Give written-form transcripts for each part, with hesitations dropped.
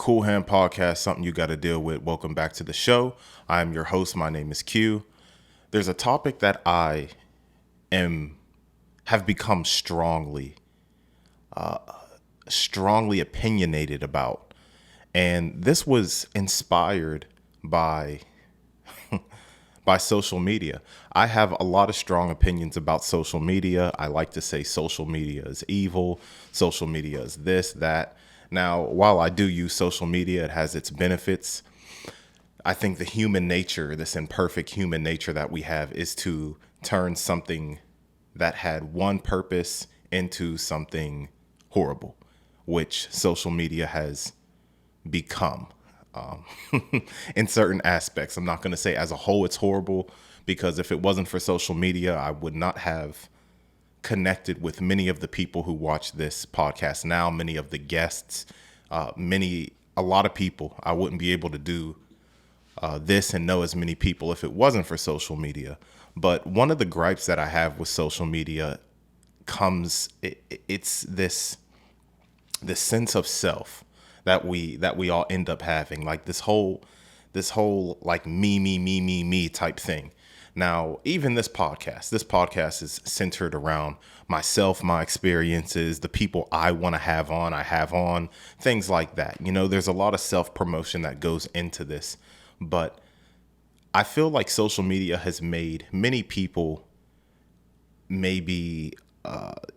Cool Hand Podcast, something you got to deal with. Welcome back to the show. I am your host. My name is Q. There's a topic that I have become strongly opinionated about. And this was inspired by social media. I have a lot of strong opinions about social media. I like to say social media is evil. Social media is this, that. Now, while I do use social media, it has its benefits. I think the human nature, this imperfect human nature that we have, is to turn something that had one purpose into something horrible, which social media has become in certain aspects. I'm not going to say as a whole it's horrible, because if it wasn't for social media, I would not have connected with many of the people who watch this podcast now, many of the guests, a lot of people. I wouldn't be able to do this and know as many people if it wasn't for social media. But one of the gripes that I have with social media it's this sense of self that we all end up having, like this whole like me type thing. Now, even this podcast is centered around myself, my experiences, the people I want to have on, things like that. You know, there's a lot of self-promotion that goes into this, but I feel like social media has made many people maybe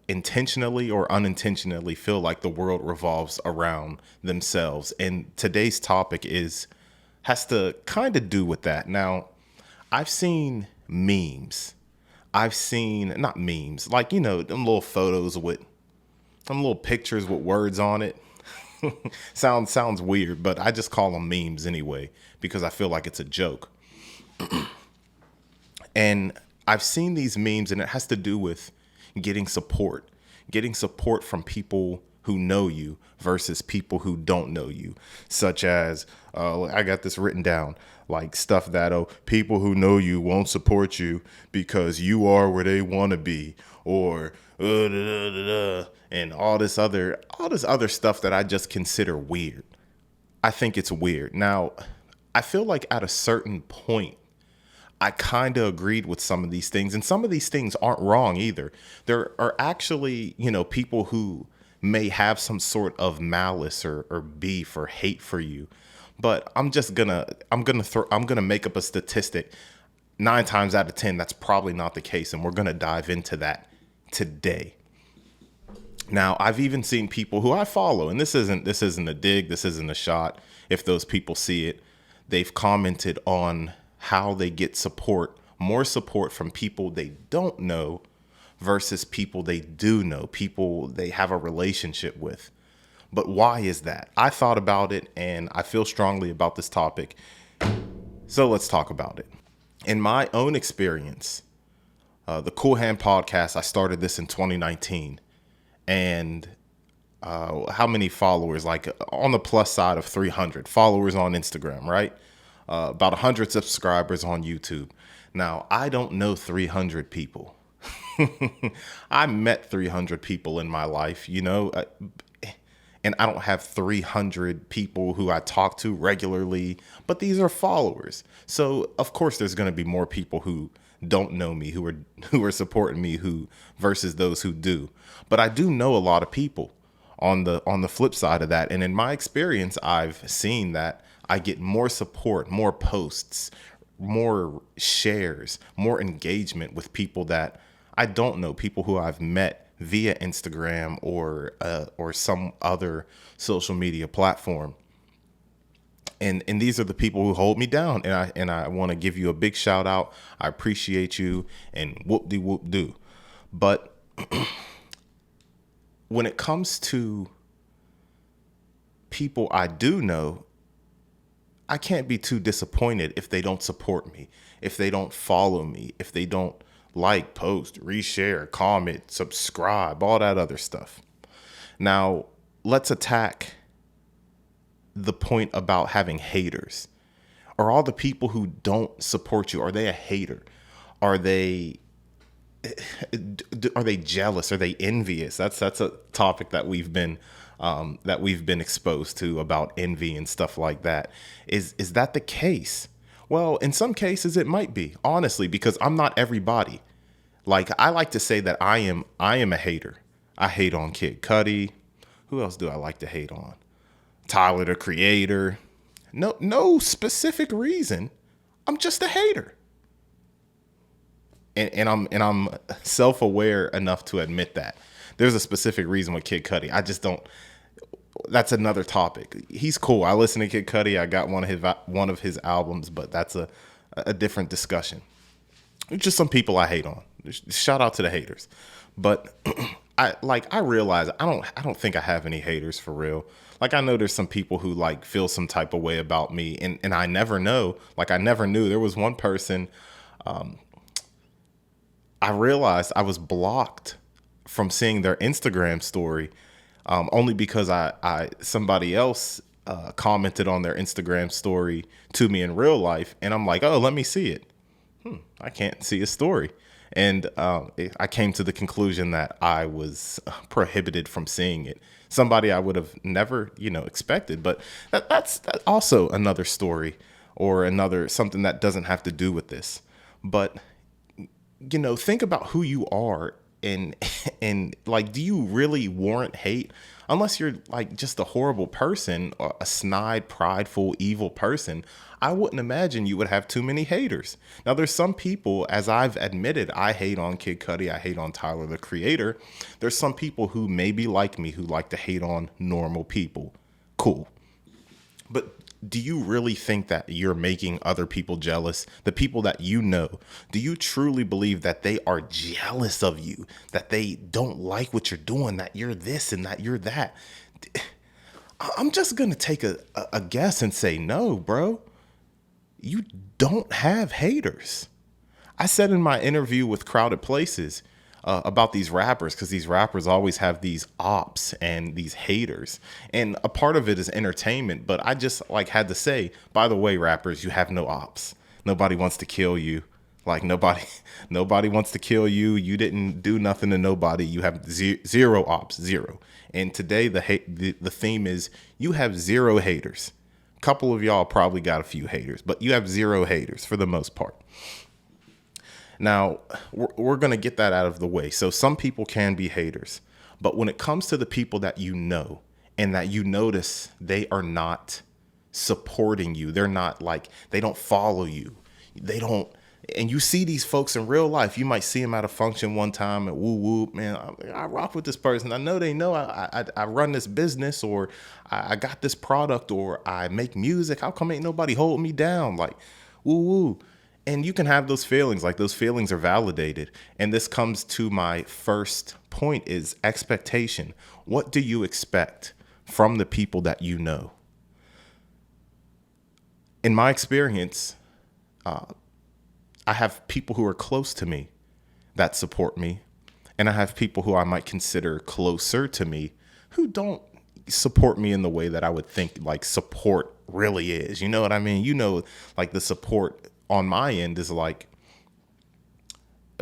intentionally or unintentionally feel like the world revolves around themselves. And today's topic has to kind of do with that. Now, I've seen memes. Not memes, like, you know, them little photos with them little pictures with words on it. Sounds weird, but I just call them memes anyway, because I feel like it's a joke. And I've seen these memes, and it has to do with getting support from people who know you versus people who don't know you, such as I got this written down, like stuff that people who know you won't support you because you are where they want to be, or and all this other stuff that I just consider weird. I think it's weird. Now, I feel like at a certain point I kind of agreed with some of these things, and some of these things aren't wrong either. There are actually, you know, people who may have some sort of malice or beef or hate for you. But I'm gonna make up a statistic. 9 times out of 10, that's probably not the case, and we're gonna dive into that today. Now, I've even seen people who I follow, and this isn't a dig, this isn't a shot. If those people see it, they've commented on how they get more support from people they don't know versus people they do know, people they have a relationship with. But why is that? I thought about it, and I feel strongly about this topic. So let's talk about it. In my own experience, the Cool Hand Podcast, I started this in 2019. And how many followers? Like on the plus side of 300 followers on Instagram, right? About 100 subscribers on YouTube. Now, I don't know 300 people. I met 300 people in my life, you know, and I don't have 300 people who I talk to regularly, but these are followers. So of course there's going to be more people who don't know me, who are supporting me, versus those who do. But I do know a lot of people on the flip side of that. And in my experience, I've seen that I get more support, more posts, more shares, more engagement with people that I don't know, people who I've met via Instagram or some other social media platform. And these are the people who hold me down. And I want to give you a big shout out. I appreciate you, and whoop do. But when it comes to people I do know, I can't be too disappointed if they don't support me, if they don't follow me, if they don't like, post, reshare, comment, subscribe, all that other stuff. Now, let's attack the point about having haters. Are all the people who don't support you, are they a hater? Are they jealous? Are they envious? That's a topic that we've been that we've been exposed to about envy and stuff like that. Is that the case? Well, in some cases it might be, honestly, because I'm not everybody. Like, I like to say that I am a hater. I hate on Kid Cudi. Who else do I like to hate on? Tyler, the Creator. No specific reason. I'm just a hater. And I'm self-aware enough to admit that. There's a specific reason with Kid Cudi. I just don't. That's another topic. He's cool. I listen to Kid Cudi. I got one of his albums, but that's a different discussion. It's just some people I hate on. Shout out to the haters. But I realize I don't think I have any haters for real. Like, I know there's some people who like feel some type of way about me, and I never know. Like, I never knew. There was one person, I realized I was blocked from seeing their Instagram story, only because I somebody else commented on their Instagram story to me in real life, and I'm like, oh, let me see it. I can't see a story. And I came to the conclusion that I was prohibited from seeing it. Somebody I would have never, expected. But that's also another story, or another something that doesn't have to do with this. But, think about who you are, and and like, do you really warrant hate? Unless you're like just a horrible person, or a snide, prideful, evil person, I wouldn't imagine you would have too many haters. Now, there's some people, as I've admitted, I hate on Kid Cudi, I hate on Tyler, the Creator. There's some people who maybe like me, who like to hate on normal people. Cool. But do you really think that you're making other people jealous? The people that you know, do you truly believe that they are jealous of you, that they don't like what you're doing, that you're this and that you're that? I'm just going to take a guess and say, no, bro, you don't have haters. I said in my interview with Crowded Places about these rappers, because these rappers always have these ops and these haters, and a part of it is entertainment. But I just had to say, by the way, rappers, you have no ops. Nobody wants to kill you. Like, nobody wants to kill you. You didn't do nothing to nobody. You have zero ops, zero. And today the theme is you have zero haters. A couple of y'all probably got a few haters, but you have zero haters for the most part. Now, we're going to get that out of the way. So some people can be haters, but when it comes to the people that you know, and that you notice they are not supporting you, they're not they don't follow you, they don't, and you see these folks in real life, you might see them at a function one time and woo woo, man, I rock with this person. I know they know I run this business, or I got this product, or I make music. How come ain't nobody holding me down? Like, woo woo. And you can have those feelings, like those feelings are validated. And this comes to my first point, is expectation. What do you expect from the people that you know? In my experience, I have people who are close to me that support me. And I have people who I might consider closer to me who don't support me in the way that I would think support really is. You know what I mean? The support on my end is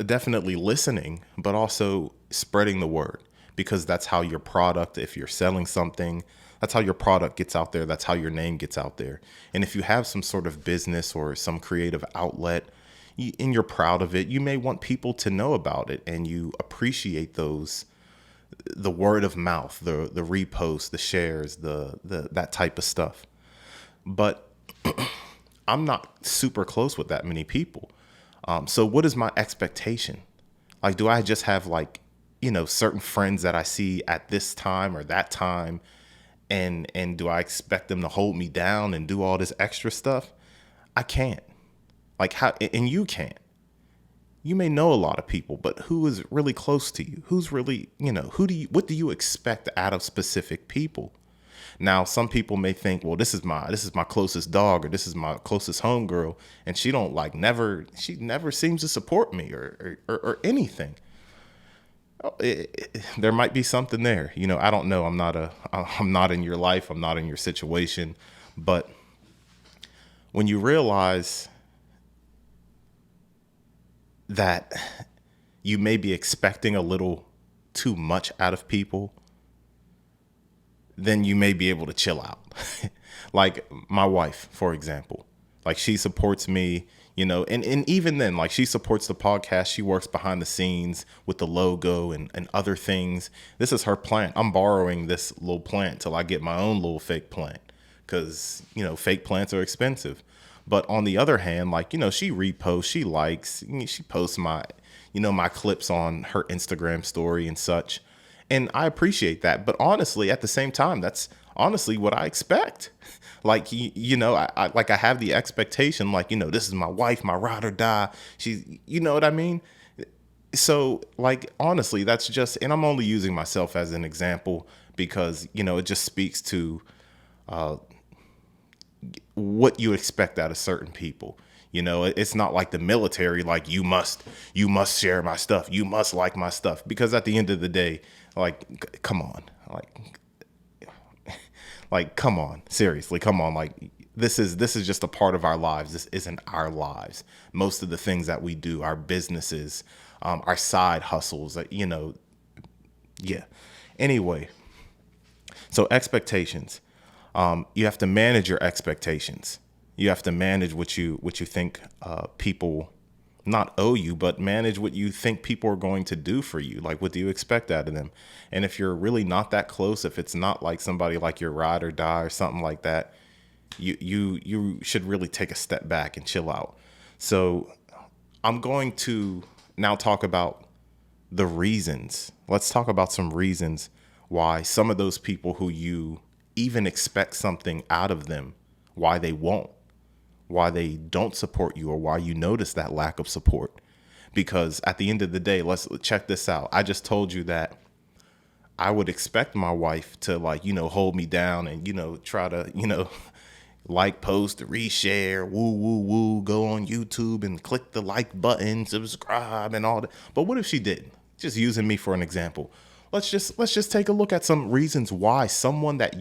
definitely listening, but also spreading the word, because that's how your product, if you're selling something, that's how your product gets out there. That's how your name gets out there. And if you have some sort of business or some creative outlet, and you're proud of it, you may want people to know about it, and you appreciate the word of mouth, the reposts, the shares, the that type of stuff. But I'm not super close with that many people. So what is my expectation? Do I just have certain friends that I see at this time or that time, and do I expect them to hold me down and do all this extra stuff? I can't. How? And you can't. You may know a lot of people, but who is really close to you? Who's really, what do you expect out of specific people? Now, some people may think, well, this is my closest dog, or this is my closest homegirl, and she never seems to support me or anything. There might be something there. I don't know. I'm not in your life. I'm not in your situation. But when you realize that you may be expecting a little too much out of people, then you may be able to chill out. Like my wife, for example, like she supports me, and even then, like she supports the podcast. She works behind the scenes with the logo and other things. This is her plant. I'm borrowing this little plant till I get my own little fake plant because, fake plants are expensive. But on the other hand, like, she reposts, she likes, she posts my clips on her Instagram story and such. And I appreciate that. But honestly, at the same time, that's honestly what I expect. Like, I have the expectation, like, this is my wife, my ride or die. She's, you know what I mean? So, like, honestly, that's just, and I'm only using myself as an example because, it just speaks to what you expect out of certain people. It's not like the military, like you must share my stuff. You must like my stuff, because at the end of the day, like, come on, like, come on, seriously, come on. Like, this is just a part of our lives. This isn't our lives. Most of the things that we do, our businesses, our side hustles, yeah. Anyway, so expectations. You have to manage your expectations. You have to manage what you think people not owe you, but manage what you think people are going to do for you. Like, what do you expect out of them? And if you're really not that close, if it's not like somebody like your ride or die or something like that, you should really take a step back and chill out. So I'm going to now talk about the reasons. Let's talk about some reasons why some of those people who you even expect something out of them, why they won't, why they don't support you, or why you notice that lack of support. Because at the end of the day, let's check this out. I just told you that I would expect my wife to, like, hold me down and, try to, like, post, reshare, woo, woo, woo, go on YouTube and click the like button, subscribe and all that. But what if she didn't? Just using me for an example. Let's just take a look at some reasons why someone that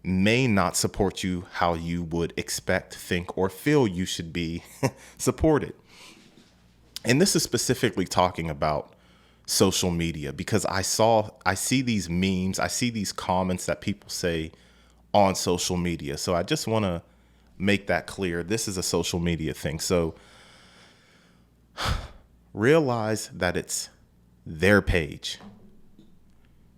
may not support you how you would expect, think, or feel you should be supported. And this is specifically talking about social media, because I see these memes, I see these comments that people say on social media. So I just want to make that clear. This is a social media thing. So realize that it's their page.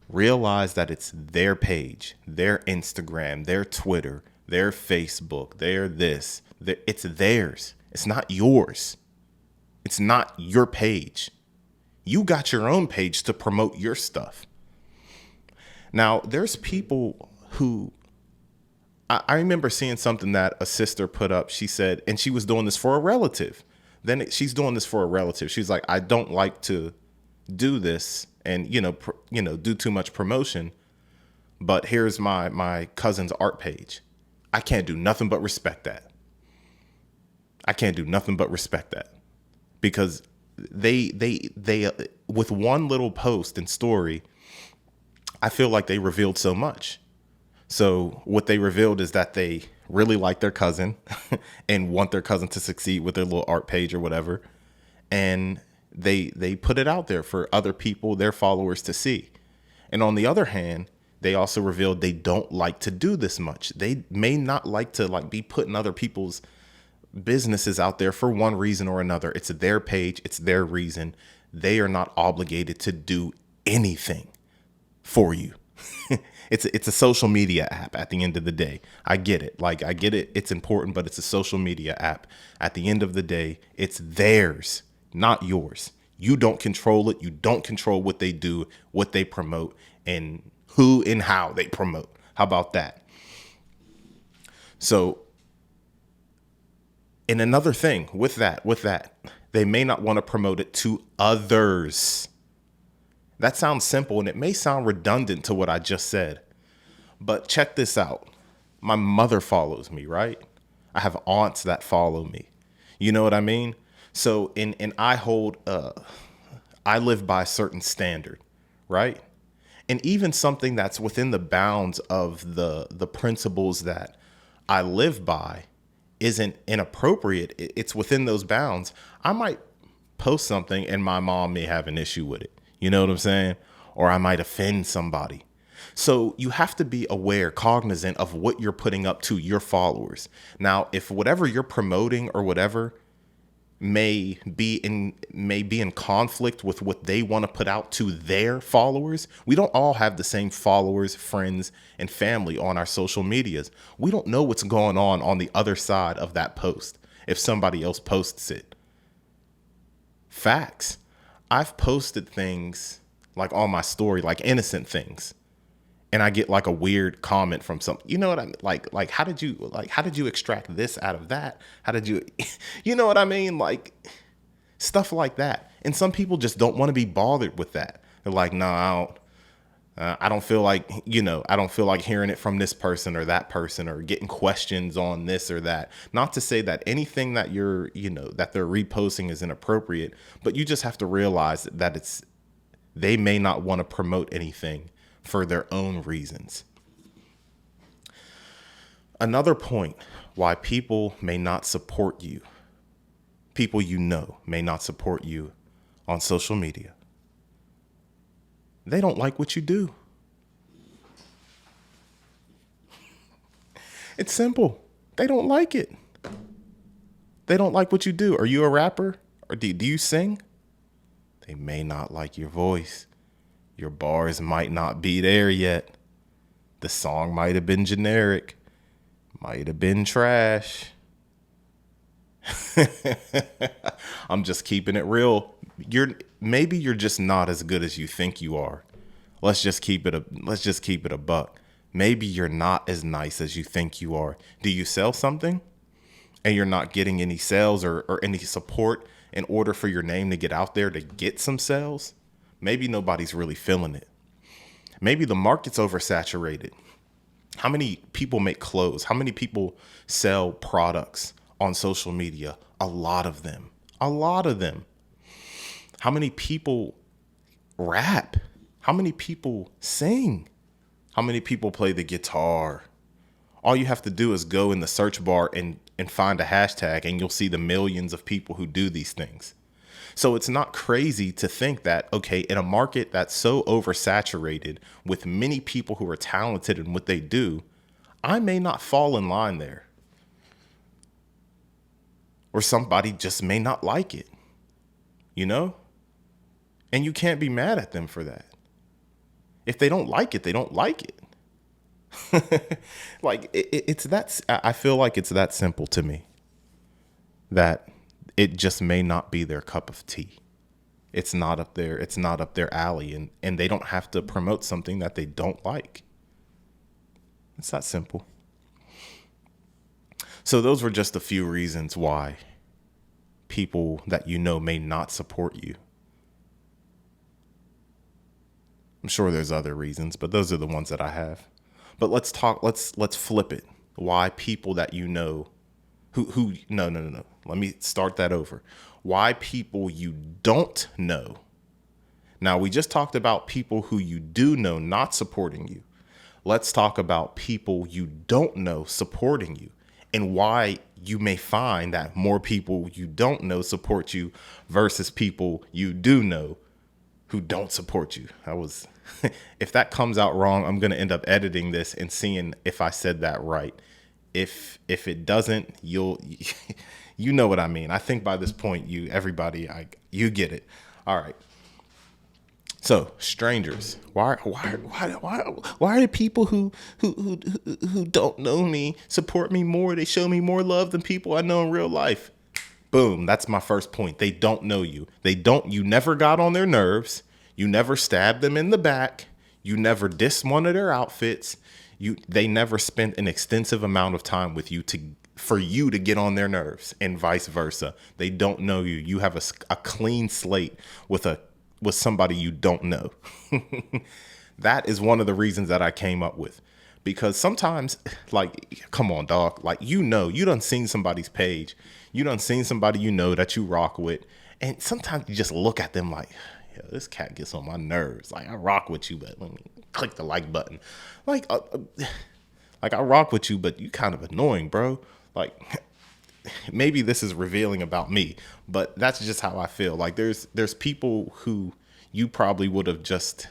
Realize that it's their page, their Instagram, their Twitter, their Facebook, their this. It's theirs. It's not yours. It's not your page. You got your own page to promote your stuff. Now, there's people who, I remember seeing something that a sister put up. She said, and she was doing this for a relative. She's doing this for a relative. She's like, I don't like to do this and do too much promotion, but here's my cousin's art page. I can't do nothing but respect that. I can't do nothing but respect that, because they with one little post and story, I feel like they revealed so much. So what they revealed is that they really like their cousin and want their cousin to succeed with their little art page or whatever, and they put it out there for other people, their followers, to see. And on the other hand, they also revealed they don't like to do this much. They may not like to be putting other people's businesses out there for one reason or another. It's their page. It's their reason. They are not obligated to do anything for you. It's a social media app at the end of the day. I get it. I get it. It's important, but it's a social media app. At the end of the day, it's theirs, not yours. You don't control it. You don't control what they do, what they promote, and who and how they promote. How about that? So, and another thing with that, they may not want to promote it to others. That sounds simple, and it may sound redundant to what I just said, but check this out. My mother follows me, right? I have aunts that follow me. You know what I mean? So, and I live by a certain standard, right? And even something that's within the bounds of the principles that I live by isn't inappropriate. It's within those bounds. I might post something and my mom may have an issue with it. You know what I'm saying? Or I might offend somebody. So you have to be aware, cognizant of what you're putting up to your followers. Now, if whatever you're promoting or whatever may be in conflict with what they want to put out to their followers. We don't all have the same followers, friends, and family on our social medias. We don't know what's going on the other side of that post if somebody else posts it. Facts. I've posted things like on my story, like innocent things, and I get like a weird comment from some, you know what I mean? Like, how did you extract this out of that? How did you, you know what I mean? Like stuff like that. And some people just don't want to be bothered with that. They're like, no, I don't feel like, I don't feel like hearing it from this person or that person or getting questions on this or that. Not to say that anything that that they're reposting is inappropriate, but you just have to realize that they may not want to promote anything for their own reasons. Another point why people may not support you, people may not support you on social media. They don't like what you do. It's simple. They don't like it. They don't like what you do. Are you a rapper? Or do you sing? They may not like your voice. Your bars might not be there yet. The song might have been generic, might have been trash. I'm just keeping it real. Maybe you're just not as good as you think you are. Let's just keep it a buck. Maybe you're not as nice as you think you are. Do you sell something and you're not getting any sales or any support in order for your name to get out there to get some sales? Maybe nobody's really feeling it. Maybe the market's oversaturated. How many people make clothes? How many people sell products on social media? A lot of them. A lot of them. How many people rap? How many people sing? How many people play the guitar? All you have to do is go in the search bar and find a hashtag, and you'll see the millions of people who do these things. So it's not crazy to think that, okay, in a market that's so oversaturated with many people who are talented in what they do, I may not fall in line there. Or somebody just may not like it, And you can't be mad at them for that. If they don't like it, they don't like it. It's that, I feel like it's that simple to me, that it just may not be their cup of tea. It's not up their alley, and they don't have to promote something that they don't like. It's that simple. So those were just a few reasons why people that may not support you. I'm sure there's other reasons, but those are the ones that I have. But let's flip it. Why people that no. Let me start that over. Why people you don't know. Now, we just talked about people who you do know not supporting you. Let's talk about people you don't know supporting you, and why you may find that more people you don't know support you versus people you do know who don't support you. If that comes out wrong, I'm going to end up editing this and seeing if I said that right. If it doesn't, you know what I mean. I think by this point, you get it. All right. So strangers, why do people who don't know me support me more? They show me more love than people I know in real life. Boom. That's my first point. They don't know you. You never got on their nerves. You never stabbed them in the back. You never dissed one of their outfits. They never spent an extensive amount of time with you for you to get on their nerves, and vice versa. They don't know you. You have a clean slate with somebody you don't know. That is one of the reasons that I came up with, because sometimes, come on, dog, you done seen somebody's page, you done seen somebody that you rock with, and sometimes you just look at them like, yo, this cat gets on my nerves. I rock with you, but let me click the like button. I rock with you, but you kind of annoying, bro. Maybe this is revealing about me, but that's just how I feel. There's people who you probably would have just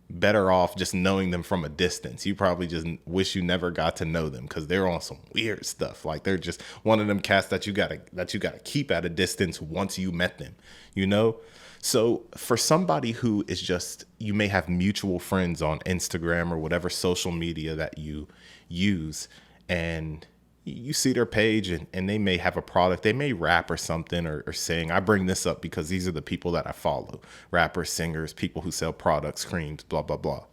better off just knowing them from a distance. You probably just wish you never got to know them because they're on some weird stuff. Like they're just one of them cats that you gotta keep at a distance once you met them, you know? So for somebody who is just, you may have mutual friends on Instagram or whatever social media that you use, and you see their page and they may have a product, they may rap or something or sing. I bring this up because these are the people that I follow: rappers, singers, people who sell products, creams, blah, blah, blah.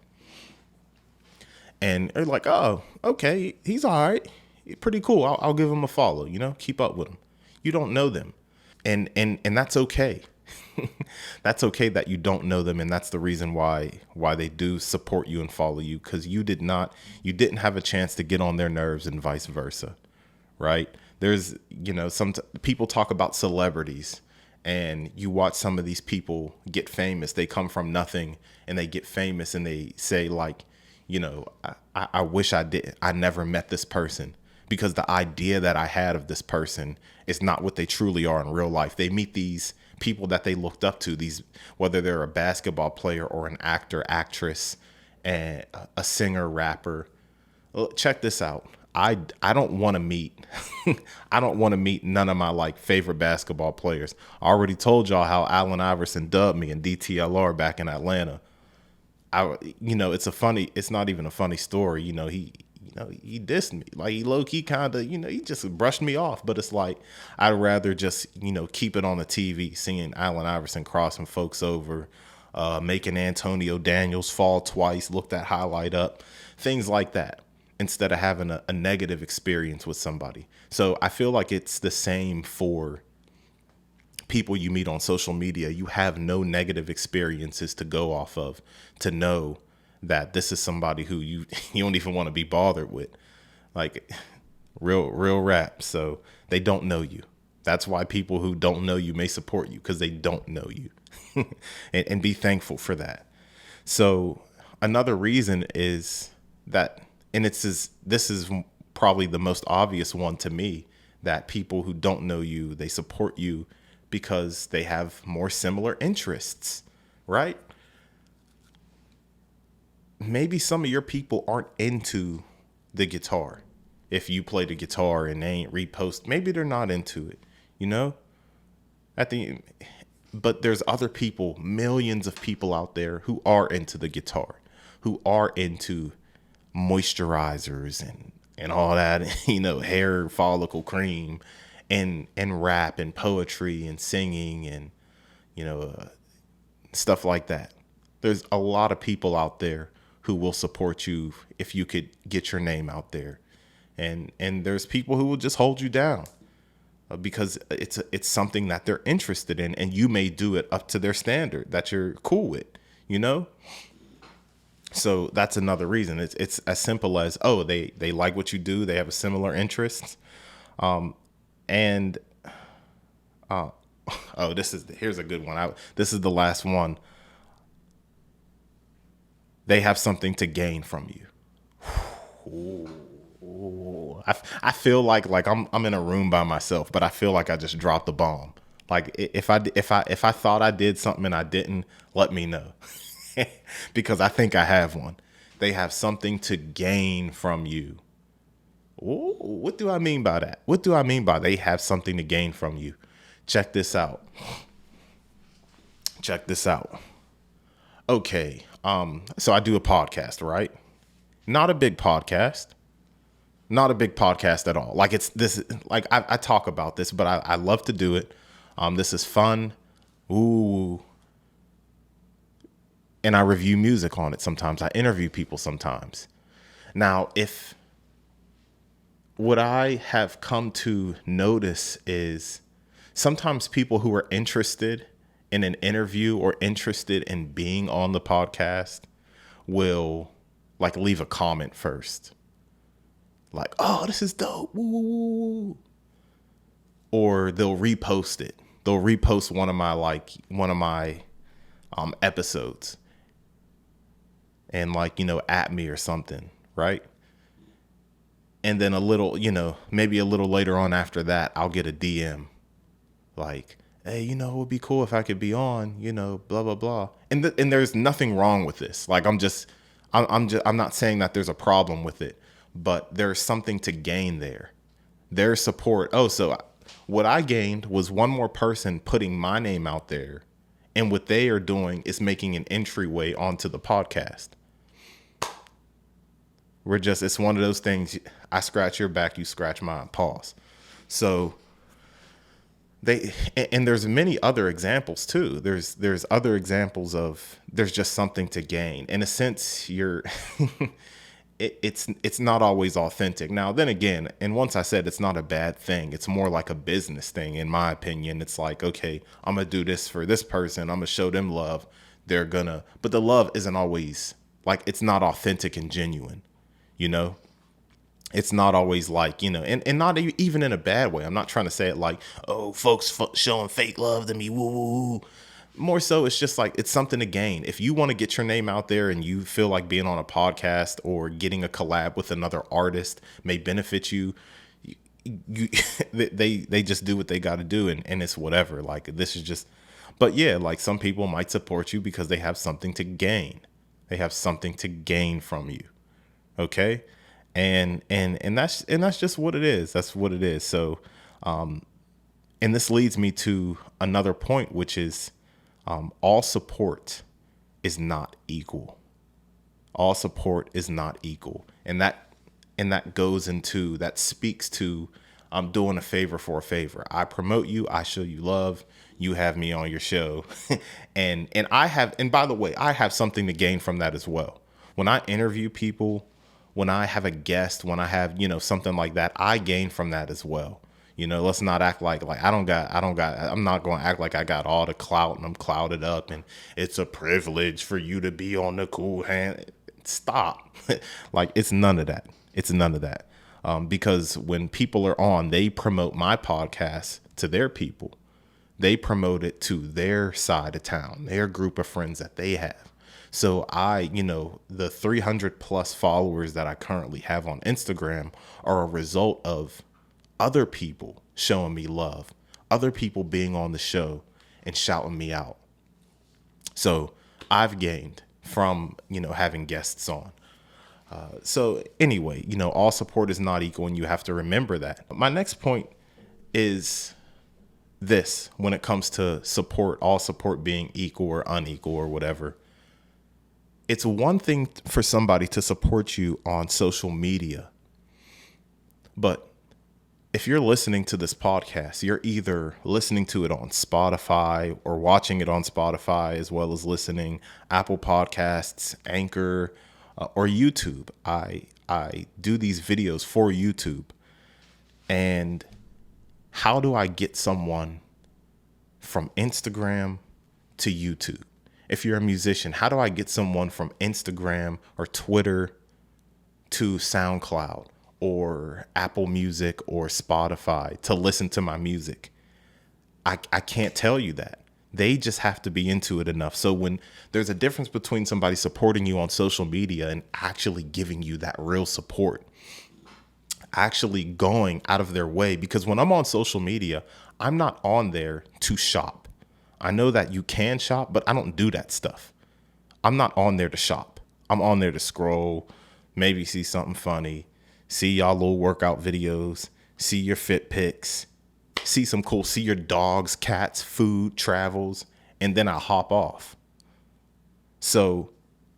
And they're like, oh, okay, he's all right. Pretty cool. I'll give him a follow, keep up with him. You don't know them. And that's okay. That's okay that you don't know them, and that's the reason why they do support you and follow you, because you didn't have a chance to get on their nerves and vice versa, right? There's some people talk about celebrities, and you watch some of these people get famous. They come from nothing and they get famous, and they say like, I wish I never met this person, because the idea that I had of this person is not what they truly are in real life. They meet these people that they looked up to, these, whether they're a basketball player or an actor, actress, and a singer, rapper. Check this out. I don't want to meet I don't want to meet none of my like favorite basketball players. I already told y'all how Allen Iverson dubbed me in DTLR back in Atlanta. It's not even a funny story. He dissed me. Like, he low key kind of, he just brushed me off. But it's like, I'd rather just, keep it on the TV, seeing Allen Iverson crossing folks over, making Antonio Daniels fall twice, look that highlight up, things like that, instead of having a negative experience with somebody. So I feel like it's the same for people you meet on social media. You have no negative experiences to go off of to know that this is somebody who you don't even want to be bothered with. Like, real rap. So they don't know you. That's why people who don't know you may support you, because they don't know you. and be thankful for that. So another reason is that, and this is probably the most obvious one to me, that people who don't know you, they support you because they have more similar interests, right? Maybe some of your people aren't into the guitar. If you play the guitar and they ain't repost, maybe they're not into it, but there's other people, millions of people out there who are into the guitar, who are into moisturizers and all that, hair follicle cream and rap and poetry and singing and, stuff like that. There's a lot of people out there who will support you if you could get your name out there. And there's people who will just hold you down because it's something that they're interested in, and you may do it up to their standard that you're cool with, So that's another reason. It's as simple as, oh, they like what you do. They have a similar interests. Here's a good one. This is the last one. They have something to gain from you. Ooh. I feel like I'm in a room by myself, but I feel like I just dropped the bomb. Like, if I thought I did something and I didn't, let me know. Because I think I have one. They have something to gain from you. Ooh, what do I mean by that? What do I mean by they have something to gain from you? Check this out. Okay. So I do a podcast, right? Not a big podcast at all. Like, I talk about this, but I love to do it. This is fun. Ooh. And I review music on it sometimes. I interview people sometimes. Now, what I have come to notice is sometimes people who are interested in an interview or interested in being on the podcast will like leave a comment first. Like, oh, this is dope. Woo. Or they'll repost it. They'll repost one of my episodes and at me or something, right? And then maybe a little later on after that, I'll get a DM like, hey, it would be cool if I could be on, blah, blah, blah. And there's nothing wrong with this. Like, I'm not saying that there's a problem with it, but there's something to gain there. Their support. Oh, so what I gained was one more person putting my name out there. And what they are doing is making an entryway onto the podcast. It's one of those things. I scratch your back, you scratch mine. Pause. So and there's many other examples too. There's other examples of there's just something to gain. In a sense, it's not always authentic. Now, then again, and once I said it's not a bad thing, it's more like a business thing, in my opinion. It's like, okay, I'm gonna do this for this person. I'm gonna show them love. But the love isn't always like, it's not authentic and genuine. It's not always like, and not even in a bad way. I'm not trying to say it like, oh, folks showing fake love to me. Woo, woo, woo. More so, it's just like, it's something to gain. If you want to get your name out there and you feel like being on a podcast or getting a collab with another artist may benefit you, they just do what they got to do. And it's whatever. Like, this is just, but yeah, like some people might support you because they have something to gain. They have something to gain from you. Okay. And that's just what it is. That's what it is. So, and this leads me to another point, which is, all support is not equal. All support is not equal. And that speaks to, I'm doing a favor for a favor. I promote you. I show you love. You have me on your show. and by the way, I have something to gain from that as well. When I interview people, when I have a guest, when I have, something like that, I gain from that as well. Let's not act like I'm not going to act like I got all the clout and I'm clouded up and it's a privilege for you to be on the Cool Hand. Stop. Like, it's none of that. It's none of that. Because when people are on, they promote my podcast to their people. They promote it to their side of town, their group of friends that they have. So the 300 plus followers that I currently have on Instagram are a result of other people showing me love, other people being on the show and shouting me out. So I've gained from, having guests on. So anyway, all support is not equal, and you have to remember that. My next point is this: when it comes to support, all support being equal or unequal or whatever. It's one thing for somebody to support you on social media, but if you're listening to this podcast, you're either listening to it on Spotify or watching it on Spotify, as well as listening Apple Podcasts, Anchor, or YouTube. I do these videos for YouTube. And how do I get someone from Instagram to YouTube? If you're a musician, how do I get someone from Instagram or Twitter to SoundCloud or Apple Music or Spotify to listen to my music? I can't tell you that. They just have to be into it enough. So when there's a difference between somebody supporting you on social media and actually giving you that real support, actually going out of their way, because when I'm on social media, I'm not on there to shop. I know that you can shop, but I don't do that stuff. I'm not on there to shop. I'm on there to scroll, maybe see something funny, see y'all little workout videos, see your fit pics, see your dogs, cats, food, travels, and then I hop off. So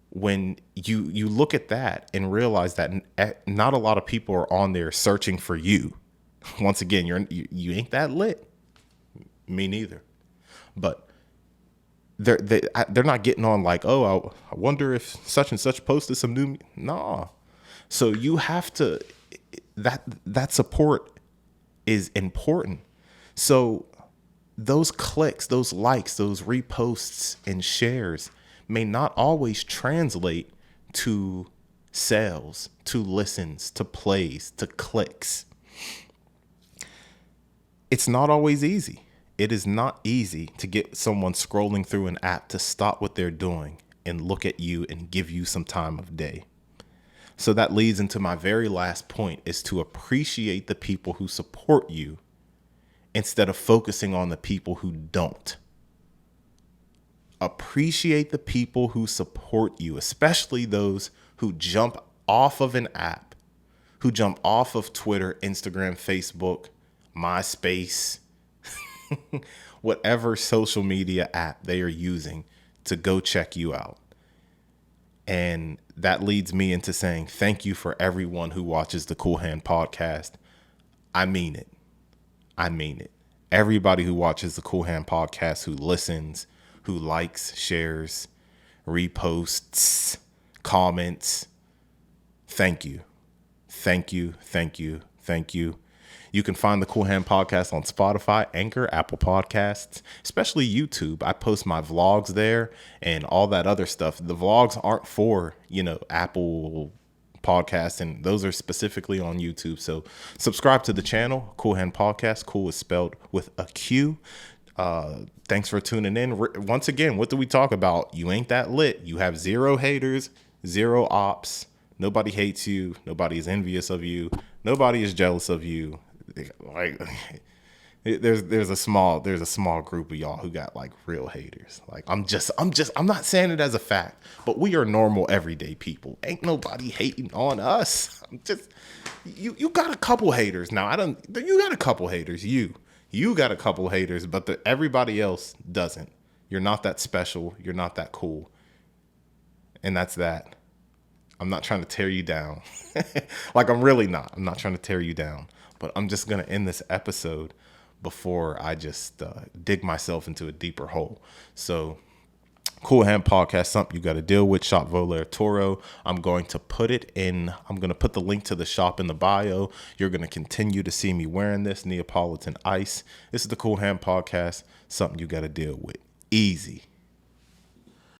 when you look at that and realize that not a lot of people are on there searching for you. Once again, you ain't that lit. Me neither. But they're not getting on like, oh, I wonder if such and such posted some new. Nah. So you have to, that support is important. So those clicks, those likes, those reposts and shares may not always translate to sales, to listens, to plays, to clicks. It's not always easy. It is not easy to get someone scrolling through an app to stop what they're doing and look at you and give you some time of day. So that leads into my very last point, is to appreciate the people who support you instead of focusing on the people who don't. Appreciate the people who support you, especially those who jump off of an app, who jump off of Twitter, Instagram, Facebook, MySpace, whatever social media app they are using to go check you out. And that leads me into saying thank you for everyone who watches the Cool Hand podcast. I mean it. I mean it. Everybody who watches the Cool Hand podcast, who listens, who likes, shares, reposts, comments, thank you. Thank you. Thank you. Thank you. You can find the Cool Hand podcast on Spotify, Anchor, Apple Podcasts, especially YouTube. I post my vlogs there and all that other stuff. The vlogs aren't for, Apple Podcasts, and those are specifically on YouTube. So subscribe to the channel, Cool Hand Podcast. Cool is spelled with a Q. Thanks for tuning in. Once again, what do we talk about? You ain't that lit. You have 0 haters, 0 ops. Nobody hates you. Nobody is envious of you. Nobody is jealous of you. Like, there's a small group of y'all who got like real haters. Like, I'm not saying it as a fact, but we are normal everyday people. Ain't nobody hating on us. You got a couple haters now. You got a couple haters. You got a couple haters, but everybody else doesn't. You're not that special. You're not that cool. And that's that. I'm not trying to tear you down. Like, I'm really not. I'm not trying to tear you down. But I'm just going to end this episode before I just dig myself into a deeper hole. So, Cool Hand Podcast, something you got to deal with. Shop Voler Toro. I'm going to put the link to the shop in the bio. You're going to continue to see me wearing this Neapolitan Ice. This is the Cool Hand Podcast, something you got to deal with. Easy.